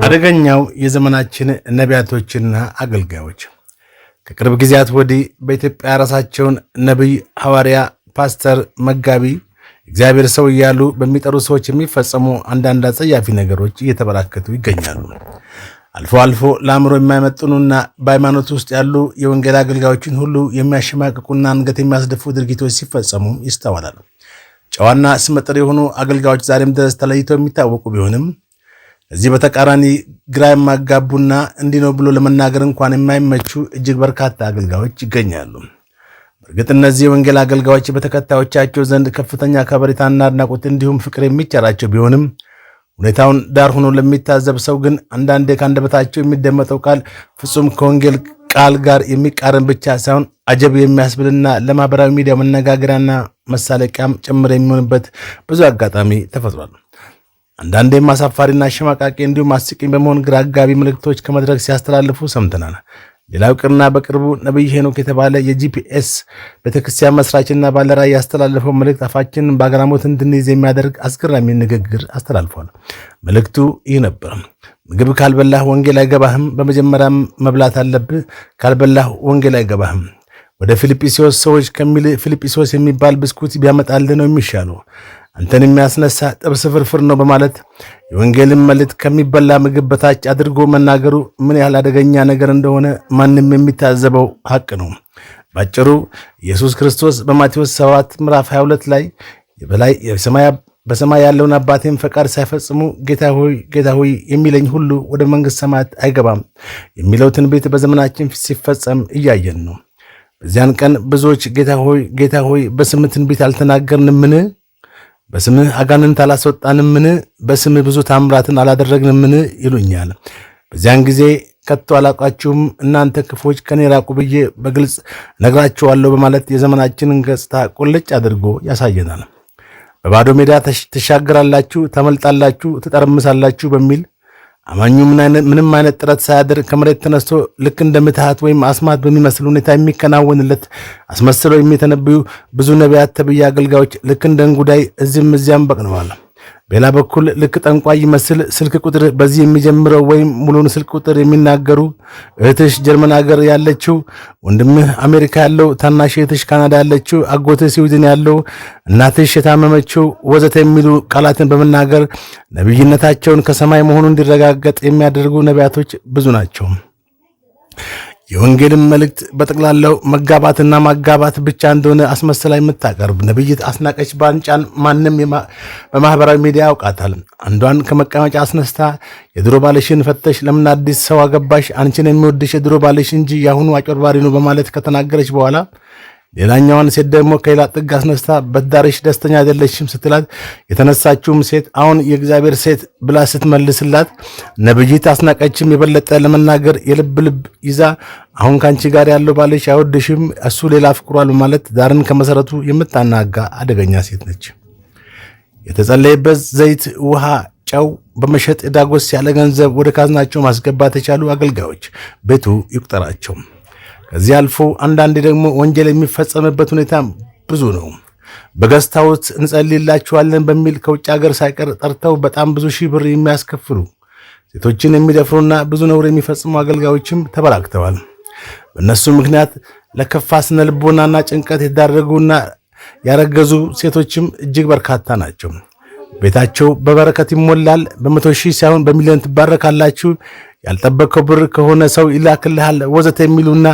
አደገኛው የዘመናችን ነቢያቶችና አገልጋዮች ከቅርብ ጊዜያት ወዲህ በኢትዮጵያ ራሳቸውን ነብይ፣ ሐዋርያ፣ ፓስተር፣ መጋቢ፣ እግዚአብሔር ሰው እያሉ በሚጠሩ ሰዎች የሚፈጸሙ አንዳንድ አጸያፊ ነገሮች እየተበራከቱ ይገኛሉ። አልፎ አልፎ ለአእምሮ የማይመጥኑና በሃይማኖት ውስጥ ያሉ የወንጌል አገልጋዮችን ሁሉ የሚያሸማቅቁና አንገት የሚያስደፉ ድርጊቶች ሲፈጸሙ ይስተዋላሉ። ጨዋና ስመጥር የሆኑ አገልጋዮች ዛሬም ድረስ ተለይተው የሚታወቁ ቢሆንም እዚህ በተቃራኒ ግራ የማጋቡና እንዲህ ነው ብሎ ለመናገር እንኳን የማይመቹ እጅግ በርካታ አገልጋዮች ይገኛሉ። በእርግጥ እነዚህ የወንጌል አገልጋዮች በተከታዮቻቸው ዘንድ ከፍተኛ ከበሬታና አድናቆት እንዲሁም ፍቅር የሚቸራቸው ቢሆንም ሁኔታውን ዳር ሆኖ ለሚታዘብ ሰው ግን አንዳንዴ ከአንደበታቸው የሚደመጠው ቃል ፍጹም ከወንጌል ቃል ጋር የሚቃረን ብቻ ሳይሆን አጀብ የሚያስብልና ለማህበራዊ ሚዲያ መነጋገሪያና መሳለቂያም ጭምር የሚሆንበት ብዙ አጋጣሚ ተፈጥሯል። አንዳንዴም አሳፋሪና አሸማቃቂ እንዲሁም አስቂኝ በመሆን ግራ አጋቢ መልእክቶች ከመድረክ ሲያስተላልፉ ሰምተናል። ሌላው ቅርና በቅርቡ ነብይ ሄኖክ የተባለ የጂፒኤስ ቤተክርስቲያን መስራችና ባለራዕይ ያስተላለፈው መልእክት አፋችንን በአግራሞት እንድንይዝ የሚያደርግ አስገራሚ ንግግር አስተላልፏል። መልእክቱ ይህ ነበር። ምግብ ካልበላህ ወንጌል አይገባህም። በመጀመሪያ መብላት አለብህ። ካልበላህ ወንጌል አይገባህም። ወደ ፊልጵስዩስ ሰዎች ከሚል ፊልጵስዩስ የሚባል ብስኩት ቢያመጣልህ ነው የሚሻለው። አንተን የሚያስነሳ ጥብስ ፍርፍር ነው በማለት የወንጌልን መልእክት ከሚበላ ምግብ በታች አድርጎ መናገሩ ምን ያህል አደገኛ ነገር እንደሆነ ማንም የሚታዘበው ሐቅ ነው። ባጭሩ ኢየሱስ ክርስቶስ በማቴዎስ 7 ምዕራፍ 22 ላይ በሰማይ ያለውን አባቴን ፈቃድ ሳይፈጽሙ ጌታ ሆይ የሚለኝ ሁሉ ወደ መንግሥተ ሰማያት አይገባም የሚለው ትንቢት በዘመናችን ሲፈጸም እያየን ነው። በዚያን ቀን ብዙዎች ጌታ ሆይ በስምህ ትንቢት አልተናገርንምን? በስምህ አጋንንት አላስወጣንምን? በስምህ ብዙ ታምራትን አላደረግንምን? ይሉኛል። በዚያን ጊዜ ከቶ አላውቃችሁም እናንተ ክፎች ከኔ ራቁ ብዬ በግልጽ ነግራችኋለሁ በማለት የዘመናችንን ገጽታ ቁልጭ አድርጎ ያሳየናል። በባዶ ሜዳ ትሻገራላችሁ፣ ታመልጣላችሁ፣ ትጠረምሳላችሁ በሚል አማኙ ምንም አይነት ጥረት ሳያደርግ ከመሬት ተነስቶ ልክ እንደ ምትሃት ወይም አስማት በሚመስል ሁኔታ የሚከናወንለት አስመስለው የሚተነብዩ ብዙ ነቢያት ተብዬ አገልጋዮች ልክ እንደ እንጉዳይ እዚህም እዚያም በቅለዋል። በሌላ በኩል ልክ ጠንቋይ ይመስል ስልክ ቁጥር በዚህ የሚጀምረው ወይም ሙሉን ስልክ ቁጥር የሚናገሩ እህትሽ ጀርመን ሀገር ያለችው፣ ወንድምህ አሜሪካ ያለው፣ ታናሽ እህትሽ ካናዳ ያለችው፣ አጎትህ ስዊድን ያለው፣ እናትሽ የታመመችው ወዘተ የሚሉ ቃላትን በመናገር ነቢይነታቸውን ከሰማይ መሆኑን እንዲረጋገጥ የሚያደርጉ ነቢያቶች ብዙ ናቸው። የወንጌልን መልእክት በጠቅላላው መጋባትና ማጋባት ብቻ እንደሆነ አስመስላ የምታቀርብ ነብይት አስናቀች ባንጫን ማንም በማህበራዊ ሚዲያ ያውቃታል። አንዷን ከመቀመጫ አስነስታ የድሮ ባልሽን ፈተሽ ለምን አዲስ ሰው አገባሽ? አንቺን የሚወድሽ የድሮ ባልሽ እንጂ ያሁኑ አጭበርባሪ ነው በማለት ከተናገረች በኋላ ሌላኛዋን ሴት ደግሞ ከሌላ ጥግ አስነስታ በትዳርሽ ደስተኛ አይደለሽም ስትላት የተነሳችውም ሴት አሁን የእግዚአብሔር ሴት ብላ ስትመልስላት ነብይት አስናቀችም የበለጠ ለመናገር የልብ ይዛ አሁን ካንቺ ጋር ያለው ባልሽ አይወድሽም፣ እሱ ሌላ አፍቅሯል በማለት ዳርን ከመሰረቱ የምታናጋ አደገኛ ሴት ነች። የተጸለየበት ዘይት፣ ውሃ፣ ጨው በመሸጥ ዳጎስ ያለ ገንዘብ ወደ ካዝናቸው ማስገባት የቻሉ አገልጋዮች ቤቱ ይቁጠራቸው። ከዚህ አልፎ አንዳንዴ ደግሞ ወንጀል የሚፈጸምበት ሁኔታ ብዙ ነው። በገስታውት እንጸልይላችኋለን በሚል ከውጭ ሀገር ሳይቀር ጠርተው በጣም ብዙ ሺህ ብር የሚያስከፍሉ ሴቶችን የሚደፍሩና ብዙ ነውር የሚፈጽሙ አገልጋዮችም ተበራክተዋል። በእነሱ ምክንያት ለከፋ ስነ ልቦናና ጭንቀት የተዳረጉና ያረገዙ ሴቶችም እጅግ በርካታ ናቸው። ቤታቸው በበረከት ይሞላል። በመቶ ሺህ ሳይሆን በሚሊዮን ትባረካላችሁ፣ ያልጠበቀው ብር ከሆነ ሰው ይላክልሃል ወዘተ የሚሉና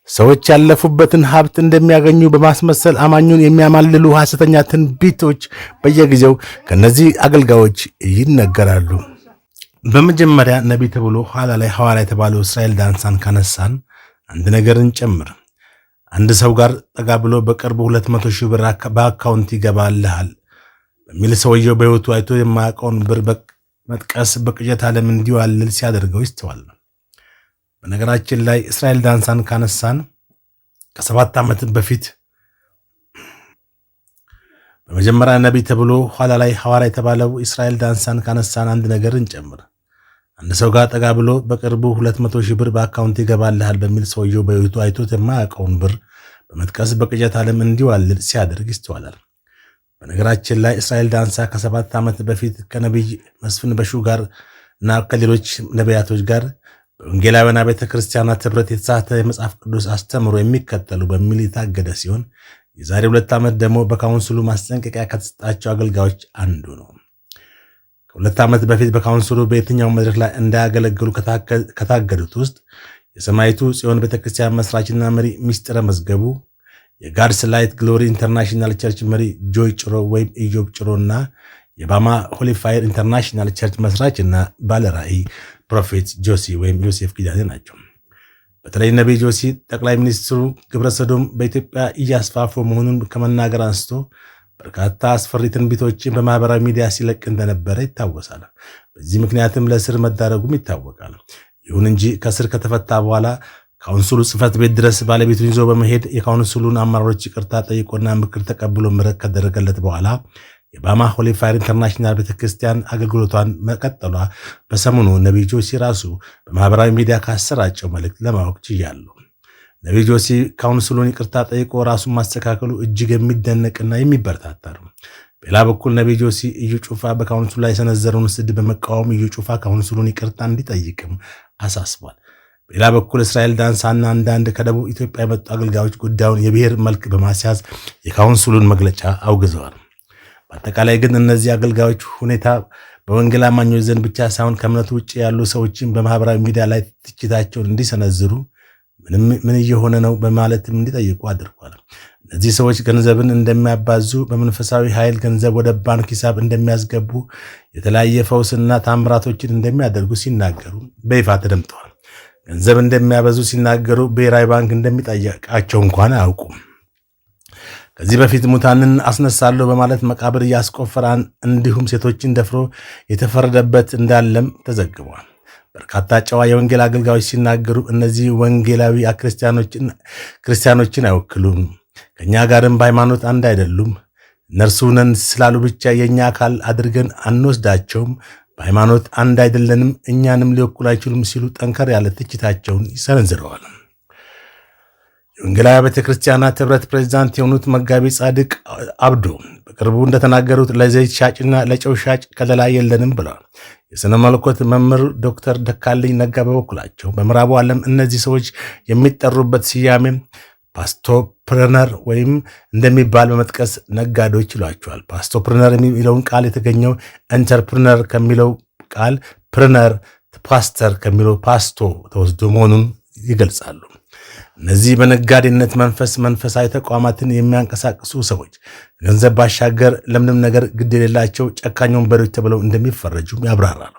ሰዎች ያለፉበትን ሀብት እንደሚያገኙ በማስመሰል አማኙን የሚያማልሉ ሐሰተኛ ትንቢቶች በየጊዜው ከነዚህ አገልጋዮች ይነገራሉ። በመጀመሪያ ነቢይ ተብሎ ኋላ ላይ ሐዋርያ የተባለው እስራኤል ዳንሳን ካነሳን አንድ ነገርን ጨምር። አንድ ሰው ጋር ጠጋ ብሎ በቅርቡ 200 ሺህ ብር በአካውንት ይገባልሃል በሚል ሰውየው በሕይወቱ አይቶ የማያውቀውን ብር መጥቀስ በቅዠት ዓለም እንዲዋልል ሲያደርገው ይስተዋል። በነገራችን ላይ እስራኤል ዳንሳን ካነሳን ከ7 ዓመት በፊት በመጀመሪያ ነቢይ ተብሎ ኋላ ላይ ሐዋርያ የተባለው እስራኤል ዳንሳን ካነሳን አንድ ነገርን ጨምር። አንድ ሰው ጋር ጠጋ ብሎ በቅርቡ 200 ሺህ ብር በአካውንት ይገባልሃል በሚል ሰውየው በሕይወቱ አይቶት የማያውቀውን ብር በመጥቀስ በቅዠት ዓለም እንዲዋልል ሲያደርግ ይስተዋላል። በነገራችን ላይ እስራኤል ዳንሳ ከ7 ዓመት በፊት ከነቢይ መስፍን በሹ ጋር እና ከሌሎች ነቢያቶች ጋር በወንጌላውያን ቤተ ክርስቲያናት ህብረት የተሳተ የመጽሐፍ ቅዱስ አስተምሮ የሚከተሉ በሚል የታገደ ሲሆን የዛሬ 2 ዓመት ደግሞ በካውንስሉ ማስጠንቀቂያ ከተሰጣቸው አገልጋዮች አንዱ ነው። ከ2 ዓመት በፊት በካውንስሉ በየትኛው መድረክ ላይ እንዳያገለግሉ ከታገዱት ውስጥ የሰማይቱ ጽዮን ቤተክርስቲያን መስራችና መሪ ሚስጥረ መዝገቡ፣ የጋድስ ላይት ግሎሪ ኢንተርናሽናል ቸርች መሪ ጆይ ጭሮ ወይም ኢዮብ ጭሮና የባማ ሆሊ ፋየር ኢንተርናሽናል ቸርች መስራችና ባለራእይ ፕሮፌት ጆሲ ወይም ዮሴፍ ኪዳኔ ናቸው። በተለይ ነቢይ ጆሲ ጠቅላይ ሚኒስትሩ ግብረ ሰዶም በኢትዮጵያ እያስፋፉ መሆኑን ከመናገር አንስቶ በርካታ አስፈሪ ትንቢቶችን በማህበራዊ ሚዲያ ሲለቅ እንደነበረ ይታወሳል። በዚህ ምክንያትም ለእስር መዳረጉም ይታወቃል። ይሁን እንጂ ከእስር ከተፈታ በኋላ ካውንስሉ ጽሕፈት ቤት ድረስ ባለቤቱን ይዞ በመሄድ የካውንስሉን አመራሮች ይቅርታ ጠይቆና ምክር ተቀብሎ ምሕረት ከደረገለት በኋላ የባማ ሆሊ ፋየር ኢንተርናሽናል ቤተክርስቲያን አገልግሎቷን መቀጠሏ በሰሞኑ ነቢይ ጆሲ ራሱ በማህበራዊ ሚዲያ ካሰራጨው መልእክት ለማወቅ ችያለሁ። ነቢይ ጆሲ ካውንስሉን ይቅርታ ጠይቆ ራሱን ማስተካከሉ እጅግ የሚደነቅና የሚበረታታ ነው። በሌላ በኩል ነቢይ ጆሲ እዩ ጩፋ በካውንስሉ ላይ የሰነዘረውን ስድብ በመቃወም እዩ ጩፋ ካውንስሉን ይቅርታ እንዲጠይቅም አሳስቧል። በሌላ በኩል እስራኤል ዳንሳና አንዳንድ ከደቡብ ኢትዮጵያ የመጡ አገልጋዮች ጉዳዩን የብሔር መልክ በማስያዝ የካውንስሉን መግለጫ አውግዘዋል። በአጠቃላይ ግን እነዚህ አገልጋዮች ሁኔታ በወንጌል አማኞች ዘንድ ብቻ ሳይሆን ከእምነቱ ውጭ ያሉ ሰዎችን በማህበራዊ ሚዲያ ላይ ትችታቸውን እንዲሰነዝሩ ምን እየሆነ ነው በማለትም እንዲጠይቁ አድርጓል። እነዚህ ሰዎች ገንዘብን እንደሚያባዙ፣ በመንፈሳዊ ኃይል ገንዘብ ወደ ባንክ ሂሳብ እንደሚያስገቡ፣ የተለያየ ፈውስና ታምራቶችን እንደሚያደርጉ ሲናገሩ በይፋ ተደምጠዋል። ገንዘብ እንደሚያበዙ ሲናገሩ ብሔራዊ ባንክ እንደሚጠይቃቸው እንኳን አያውቁም። ከዚህ በፊት ሙታንን አስነሳለሁ በማለት መቃብር እያስቆፈራን እንዲሁም ሴቶችን ደፍሮ የተፈረደበት እንዳለም ተዘግቧል። በርካታ ጨዋ የወንጌል አገልጋዮች ሲናገሩ እነዚህ ወንጌላዊ ክርስቲያኖችን አይወክሉም፣ ከእኛ ጋርም በሃይማኖት አንድ አይደሉም፣ እነርሱ ነን ስላሉ ብቻ የእኛ አካል አድርገን አንወስዳቸውም፣ በሃይማኖት አንድ አይደለንም፣ እኛንም ሊወክሉ አይችሉም ሲሉ ጠንከር ያለ ትችታቸውን ይሰነዝረዋል። የወንጌላውያን ቤተክርስቲያናት ህብረት ፕሬዚዳንት የሆኑት መጋቢ ጻድቅ አብዶ በቅርቡ እንደተናገሩት ለዘይት ሻጭና ለጨው ሻጭ ከለላ የለንም ብለዋል። የሥነ መለኮት መምህር ዶክተር ደካልኝ ነጋ በበኩላቸው በምዕራቡ ዓለም እነዚህ ሰዎች የሚጠሩበት ስያሜ ፓስቶፕረነር ወይም እንደሚባል በመጥቀስ ነጋዴዎች ይሏቸዋል። ፓስቶፕረነር የሚለውን ቃል የተገኘው ኢንተርፕረነር ከሚለው ቃል፣ ፕረነር ፓስተር ከሚለው ፓስቶ ተወስዶ መሆኑን ይገልጻሉ። እነዚህ በነጋዴነት መንፈሳዊ ተቋማትን የሚያንቀሳቅሱ ሰዎች ገንዘብ ባሻገር ለምንም ነገር ግድ የሌላቸው ጨካኝ ወንበዴዎች ተብለው እንደሚፈረጁም ያብራራሉ።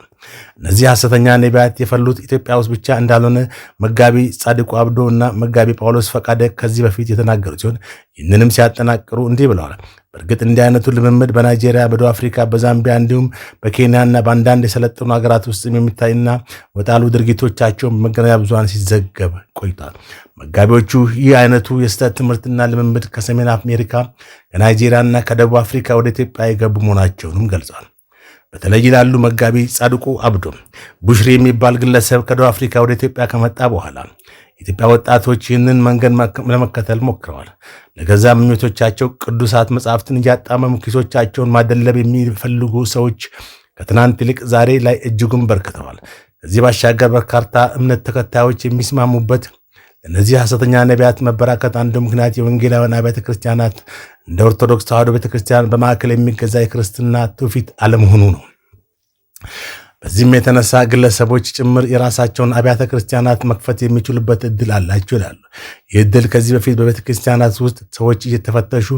እነዚህ ሐሰተኛ ነቢያት የፈሉት ኢትዮጵያ ውስጥ ብቻ እንዳልሆነ መጋቢ ጻድቁ አብዶ እና መጋቢ ጳውሎስ ፈቃደ ከዚህ በፊት የተናገሩ ሲሆን ይህንንም ሲያጠናቅሩ እንዲህ ብለዋል። በእርግጥ እንዲህ አይነቱ ልምምድ በናይጄሪያ፣ በደቡብ አፍሪካ፣ በዛምቢያ እንዲሁም በኬንያና በአንዳንድ የሰለጠኑ ሀገራት ውስጥም የሚታይና ወጣሉ ድርጊቶቻቸውን በመገናኛ ብዙሃን ሲዘገብ ቆይቷል። መጋቢዎቹ ይህ አይነቱ የስህተት ትምህርትና ልምምድ ከሰሜን አሜሪካ፣ ከናይጄሪያና ከደቡብ አፍሪካ ወደ ኢትዮጵያ የገቡ መሆናቸውንም ገልጸዋል። በተለይ ይላሉ መጋቢ ጻድቁ አብዶ ቡሽሪ የሚባል ግለሰብ ከደቡብ አፍሪካ ወደ ኢትዮጵያ ከመጣ በኋላ የኢትዮጵያ ወጣቶች ይህንን መንገድ ለመከተል ሞክረዋል። ለገዛ ምኞቶቻቸው ቅዱሳት መጻሕፍትን እያጣመሙ ኪሶቻቸውን ማደለብ የሚፈልጉ ሰዎች ከትናንት ይልቅ ዛሬ ላይ እጅጉን በርክተዋል። ከዚህ ባሻገር በርካታ እምነት ተከታዮች የሚስማሙበት እነዚህ ሐሰተኛ ነቢያት መበራከት አንዱ ምክንያት የወንጌላውያን አብያተ ክርስቲያናት እንደ ኦርቶዶክስ ተዋሕዶ ቤተክርስቲያን በማዕከል የሚገዛ የክርስትና ትውፊት አለመሆኑ ነው። በዚህም የተነሳ ግለሰቦች ጭምር የራሳቸውን አብያተ ክርስቲያናት መክፈት የሚችሉበት እድል አላቸው ይላሉ። ይህ እድል ከዚህ በፊት በቤተ ክርስቲያናት ውስጥ ሰዎች እየተፈተሹ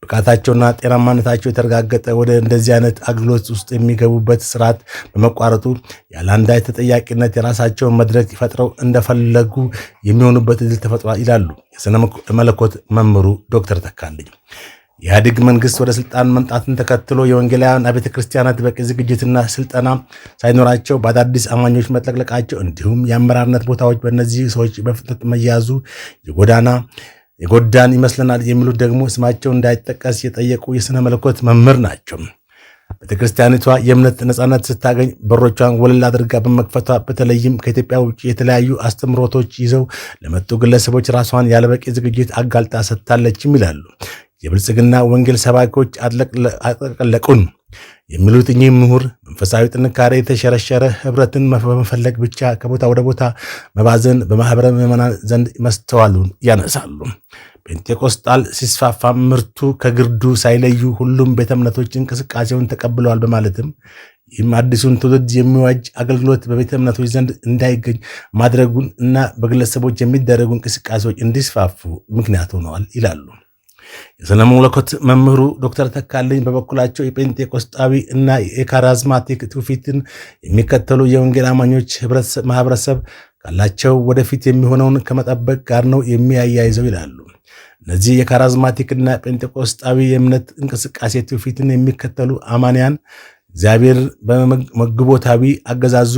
ብቃታቸውና ጤናማነታቸው የተረጋገጠ ወደ እንደዚህ አይነት አገልግሎት ውስጥ የሚገቡበት ስርዓት በመቋረጡ ያለ አንዳች ተጠያቂነት የራሳቸውን መድረክ ፈጥረው እንደፈለጉ የሚሆኑበት እድል ተፈጥሯል ይላሉ የሥነ መለኮት መምህሩ ዶክተር ተካልኝ። የኢህአዴግ መንግስት ወደ ስልጣን መምጣትን ተከትሎ የወንጌላውያን አብያተ ክርስቲያናት በቂ ዝግጅትና ስልጠና ሳይኖራቸው በአዳዲስ አማኞች መጥለቅለቃቸው እንዲሁም የአመራርነት ቦታዎች በእነዚህ ሰዎች በፍጥነት መያዙ የጎዳን ይመስለናል የሚሉት ደግሞ ስማቸው እንዳይጠቀስ የጠየቁ የሥነ መለኮት መምህር ናቸው። ቤተክርስቲያኒቷ የእምነት ነጻነት ስታገኝ በሮቿን ወለል አድርጋ በመክፈቷ በተለይም ከኢትዮጵያ ውጭ የተለያዩ አስተምሮቶች ይዘው ለመጡ ግለሰቦች ራሷን ያለበቂ ዝግጅት አጋልጣ ሰጥታለችም ይላሉ የብልጽግና ወንጌል ሰባኪዎች አጥለቀለቁን የሚሉት እኚህ ምሁር መንፈሳዊ ጥንካሬ የተሸረሸረ ህብረትን በመፈለግ ብቻ ከቦታ ወደ ቦታ መባዘን በማኅበረ ምዕመናን ዘንድ መስተዋሉን ያነሳሉ። ጴንጤቆስጣል ሲስፋፋ ምርቱ ከግርዱ ሳይለዩ ሁሉም ቤተ እምነቶች እንቅስቃሴውን ተቀብለዋል በማለትም ይህም አዲሱን ትውልድ የሚዋጅ አገልግሎት በቤተ እምነቶች ዘንድ እንዳይገኝ ማድረጉን እና በግለሰቦች የሚደረጉ እንቅስቃሴዎች እንዲስፋፉ ምክንያት ሆነዋል ይላሉ። የሥነ መለኮት መምህሩ ዶክተር ተካልኝ በበኩላቸው የጴንጤቆስጣዊ እና የካሪዝማቲክ ትውፊትን የሚከተሉ የወንጌል አማኞች ማህበረሰብ ካላቸው ወደፊት የሚሆነውን ከመጠበቅ ጋር ነው የሚያያይዘው ይላሉ። እነዚህ የካሪዝማቲክ እና ጴንጤቆስጣዊ የእምነት እንቅስቃሴ ትውፊትን የሚከተሉ አማንያን እግዚአብሔር በመግቦታዊ አገዛዙ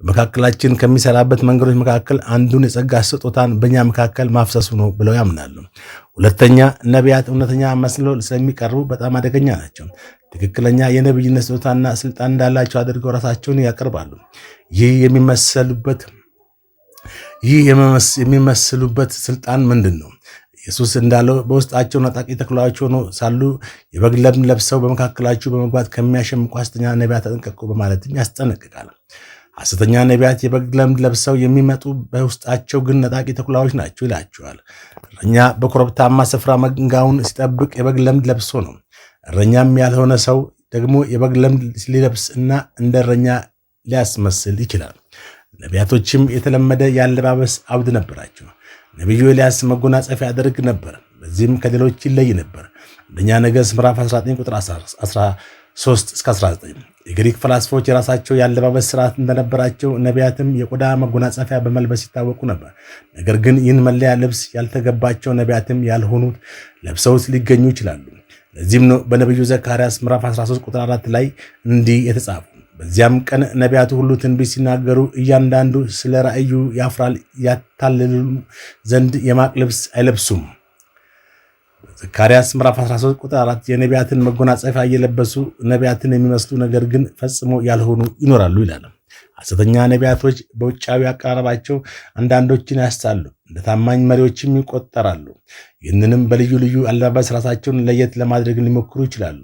መካከላችን ከሚሰራበት መንገዶች መካከል አንዱን የጸጋ ስጦታን በእኛ መካከል ማፍሰሱ ነው ብለው ያምናሉ። ሁለተኛ፣ ነቢያት እውነተኛ መስለው ስለሚቀርቡ በጣም አደገኛ ናቸው። ትክክለኛ የነቢይነት ስጦታና ስልጣን እንዳላቸው አድርገው ራሳቸውን ያቀርባሉ። ይህ የሚመስሉበት ስልጣን ምንድን ነው? ኢየሱስ እንዳለው በውስጣቸው ነጣቂ ተኩላዎች ሆነው ሳሉ የበግ ለምድ ለብሰው በመካከላችሁ በመግባት ከሚያሸምቁ ሐሰተኛ ነቢያት ተጠንቀቁ በማለትም ያስጠነቅቃል። ሐሰተኛ ነቢያት የበግ ለምድ ለብሰው የሚመጡ በውስጣቸው ግን ነጣቂ ተኩላዎች ናቸው ይላቸዋል። እረኛ በኮረብታማ ስፍራ መንጋውን ሲጠብቅ የበግ ለምድ ለብሶ ነው። እረኛም ያልሆነ ሰው ደግሞ የበግ ለምድ ሊለብስ እና እንደ እረኛ ሊያስመስል ይችላል። ነቢያቶችም የተለመደ የአለባበስ አውድ ነበራቸው። ነቢዩ ኤልያስ መጎናጸፊያ ያደርግ ነበር። በዚህም ከሌሎች ይለይ ነበር። አንደኛ ነገሥት ምዕራፍ 19 ቁጥር 13-19። የግሪክ ፈላስፎች የራሳቸው የአለባበስ ስርዓት እንደነበራቸው ነቢያትም የቆዳ መጎናጸፊያ በመልበስ ይታወቁ ነበር። ነገር ግን ይህን መለያ ልብስ ያልተገባቸው ነቢያትም ያልሆኑት ለብሰውት ሊገኙ ይችላሉ። ለዚህም ነው በነቢዩ ዘካርያስ ምዕራፍ 13 ቁጥር 4 ላይ እንዲህ የተጻፉ፣ በዚያም ቀን ነቢያቱ ሁሉ ትንቢት ሲናገሩ እያንዳንዱ ስለ ራእዩ ያፍራል፣ ያታልሉ ዘንድ የማቅ ልብስ አይለብሱም። ዘካርያስ ምዕራፍ 13 ቁጥር 4 የነቢያትን መጎናጸፊያ እየለበሱ ነቢያትን የሚመስሉ ነገር ግን ፈጽሞ ያልሆኑ ይኖራሉ ይላል። ሐሰተኛ ነቢያቶች በውጫዊ አቀራረባቸው አንዳንዶችን ያስታሉ፣ እንደ ታማኝ መሪዎችም ይቆጠራሉ። ይህንንም በልዩ ልዩ አለባበስ ራሳቸውን ለየት ለማድረግ ሊሞክሩ ይችላሉ።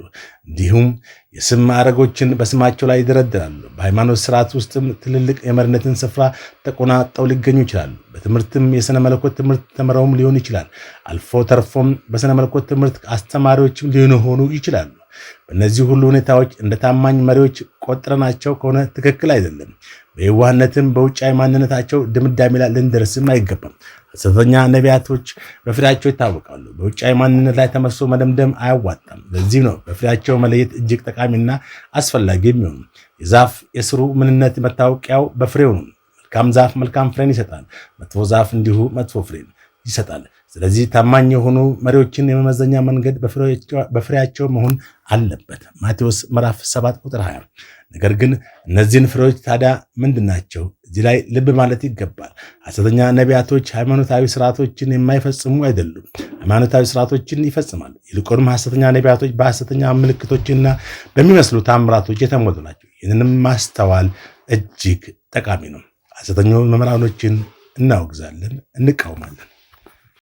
እንዲሁም የስም ማዕረጎችን በስማቸው ላይ ይደረድራሉ። በሃይማኖት ስርዓት ውስጥም ትልልቅ የመሪነትን ስፍራ ተቆናጠው ሊገኙ ይችላሉ። በትምህርትም የሥነ መለኮት ትምህርት ተምረውም ሊሆን ይችላል። አልፎ ተርፎም በሥነ መለኮት ትምህርት አስተማሪዎችም ሊሆኑ ይችላሉ። በእነዚህ ሁሉ ሁኔታዎች እንደ ታማኝ መሪዎች ቆጥረናቸው ከሆነ ትክክል አይደለም። በየዋህነትም በውጫዊ ማንነታቸው ድምዳሜ ላይ ልንደርስም አይገባም። ሐሰተኛ ነቢያቶች በፍሬያቸው ይታወቃሉ። በውጫዊ ማንነት ላይ ተመስሎ መደምደም አያዋጣም። ለዚህ ነው በፍሬያቸው መለየት እጅግ ጠቃሚና አስፈላጊ የሚሆኑ። የዛፍ የስሩ ምንነት መታወቂያው በፍሬው ነው። መልካም ዛፍ መልካም ፍሬን ይሰጣል፣ መጥፎ ዛፍ እንዲሁ መጥፎ ፍሬን ይሰጣል። ስለዚህ ታማኝ የሆኑ መሪዎችን የመመዘኛ መንገድ በፍሬያቸው መሆን አለበት። ማቴዎስ ምዕራፍ 7 ቁጥር 20። ነገር ግን እነዚህን ፍሬዎች ታዲያ ምንድናቸው? እዚህ ላይ ልብ ማለት ይገባል። ሐሰተኛ ነቢያቶች ሃይማኖታዊ ስርዓቶችን የማይፈጽሙ አይደሉም። ሃይማኖታዊ ስርዓቶችን ይፈጽማሉ። ይልቁንም ሐሰተኛ ነቢያቶች በሐሰተኛ ምልክቶችና በሚመስሉ ታምራቶች የተሞሉ ናቸው። ይህንንም ማስተዋል እጅግ ጠቃሚ ነው። ሐሰተኛ መምህራኖችን እናወግዛለን፣ እንቃወማለን።